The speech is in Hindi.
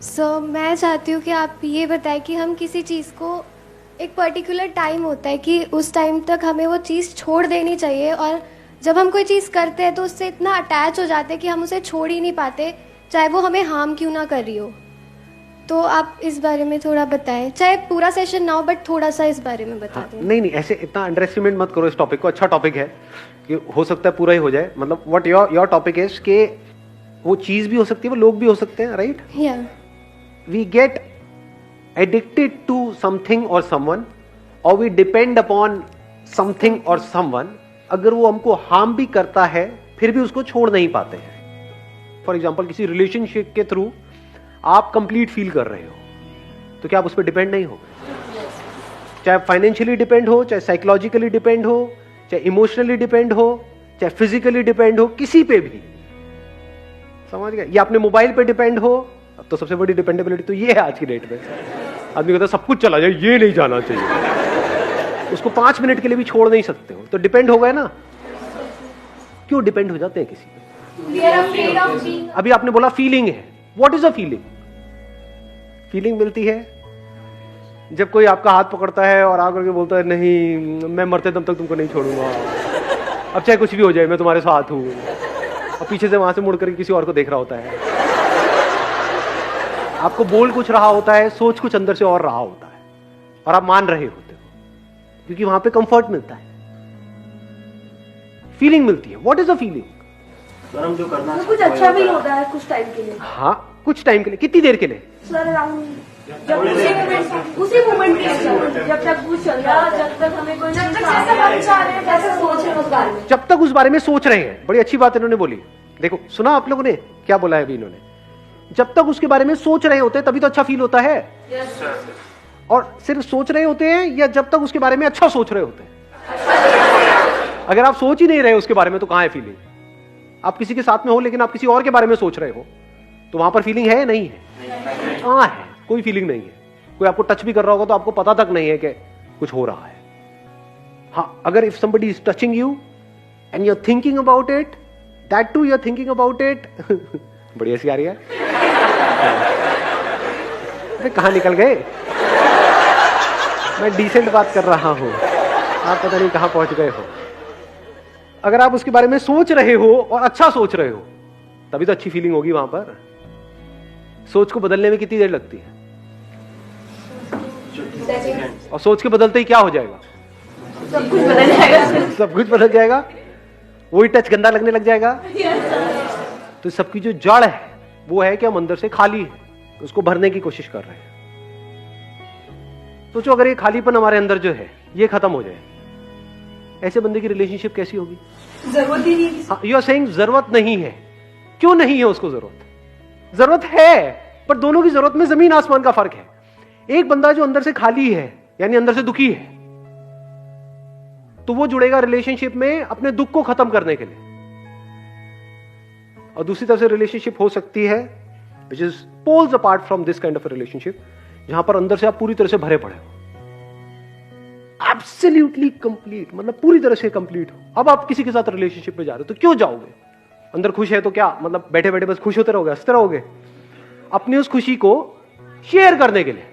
मैं चाहती हूँ कि आप ये बताएं कि हम किसी चीज़ को एक पर्टिकुलर टाइम होता है कि उस टाइम तक हमें वो चीज़ छोड़ देनी चाहिए, और जब हम कोई चीज़ करते हैं तो उससे इतना अटैच हो जाते हैं कि हम उसे छोड़ ही नहीं पाते, चाहे वो हमें हार्म क्यों ना कर रही हो। तो आप इस बारे में थोड़ा बताएं, चाहे पूरा सेशन ना हो बट थोड़ा सा इस बारे में बता दें। नहीं ऐसे इतना अंडर एस्टिमेट मत करो इस टॉपिक को। अच्छा टॉपिक है कि हो सकता है पूरा ही हो जाए। मतलब व्हाट योर टॉपिक इज कि वो चीज भी हो सकती है, वो लोग भी हो सकते हैं, राइट? या we get addicted to something और समवन, और वी डिपेंड अपॉन समथिंग और समवन। अगर वो हमको हार्म भी करता है फिर भी उसको छोड़ नहीं पाते हैं। फॉर एग्जाम्पल किसी रिलेशनशिप के थ्रू आप कंप्लीट फील कर रहे हो, तो क्या आप उस पर डिपेंड नहीं हो? चाहे फाइनेंशियली डिपेंड हो, चाहे साइकोलॉजिकली डिपेंड हो, चाहे इमोशनली डिपेंड हो, चाहे फिजिकली डिपेंड हो, किसी पे भी, समझ गए? या अपने मोबाइल पे डिपेंड हो। अब तो सबसे बड़ी डिपेंडेबिलिटी तो ये है आज की डेट में। आदमी कहता है सब कुछ चला जाए, ये नहीं जाना चाहिए। उसको 5 मिनट के लिए भी छोड़ नहीं सकते हो, तो डिपेंड हो गए ना। क्यों डिपेंड हो जाते हैं किसी पे? अभी आपने बोला फीलिंग है। What is a feeling? Feeling मिलती है जब कोई आपका हाथ पकड़ता है और आकर के बोलता है नहीं मैं मरते दम तक तुमको नहीं छोड़ूंगा, अब चाहे कुछ भी हो जाए मैं तुम्हारे साथ हूं, और पीछे से वहां से मुड़ करके किसी और को देख रहा होता है। आपको बोल कुछ रहा होता है, सोच कुछ अंदर से और रहा होता है, और आप मान रहे होते हो क्योंकि वहां पे कंफर्ट मिलता है, फीलिंग मिलती है। What is a feeling? हम जो करना कुछ अच्छा भी होता है कुछ टाइम के लिए। हाँ कुछ टाइम के लिए। कितनी देर के लिए? सर जब उसी मोमेंट के लिए, जब तक कुछ चल रहा है, जब तक हमें कोई जब तक ऐसा सोच रहे हैं उस बारे में, जब तक उस बारे में सोच रहे हैं। बड़ी अच्छी बात इन्होंने बोली। देखो सुना आप लोगों ने क्या बोला है अभी इन्होंने? जब तक उसके बारे में सोच रहे होते हैं तभी तो अच्छा फील होता है। और सिर्फ सोच रहे होते हैं या जब तक उसके बारे में अच्छा सोच रहे होते हैं? अगर आप सोच ही नहीं रहे उसके बारे में तो कहां है फीलिंग? आप किसी के साथ में हो लेकिन आप किसी और के बारे में सोच रहे हो, तो वहां पर फीलिंग है या नहीं है? हाँ है, कोई फीलिंग नहीं है। कोई आपको टच भी कर रहा होगा तो आपको पता तक नहीं है कि कुछ हो रहा है। हाँ, अगर if somebody is touching you and you are thinking about it, that too you are thinking about it बड़ी हंसी आ रही है। अरे कहां निकल गए? मैं डिसेंट बात कर रहा हूं, आप पता नहीं कहां पहुंच गए हो। अगर आप उसके बारे में सोच रहे हो और अच्छा सोच रहे हो तभी तो अच्छी फीलिंग होगी वहां पर। सोच को बदलने में कितनी देर लगती है? और सोच के बदलते ही क्या हो जाएगा? सब कुछ बदल जाएगा। सब कुछ बदल जाएगा। वही टच गंदा लगने लग जाएगा। तो सबकी जो जड़ है वो है कि हम अंदर से खाली है, उसको भरने की कोशिश कर रहे हैं। सोचो अगर ये खालीपन हमारे अंदर जो है ये खत्म हो जाए, ऐसे बंदे की रिलेशनशिप कैसी होगी? जरूरत ही नहीं। यू आर सेइंग जरूरत नहीं है। क्यों नहीं है उसको जरूरत? जरूरत है, पर दोनों की जरूरत में जमीन आसमान का फर्क है। एक बंदा जो अंदर से खाली है यानी अंदर से दुखी है, तो वो जुड़ेगा रिलेशनशिप में अपने दुख को खत्म करने के लिए। और दूसरी तरफ से रिलेशनशिप हो सकती है which is poles apart from this kind of relationship, जहां पर अंदर से आप पूरी तरह से भरे पड़े हो, एब्सोल्युटली कंप्लीट, मतलब पूरी तरह से कंप्लीट हो। अब आप किसी के साथ रिलेशनशिप में जा रहे हो तो क्यों जाओगे? अंदर खुश है तो क्या मतलब बैठे बैठे बस खुश होते रहोगे, हंसते रहोगे? अपनी उस खुशी को शेयर करने के लिए।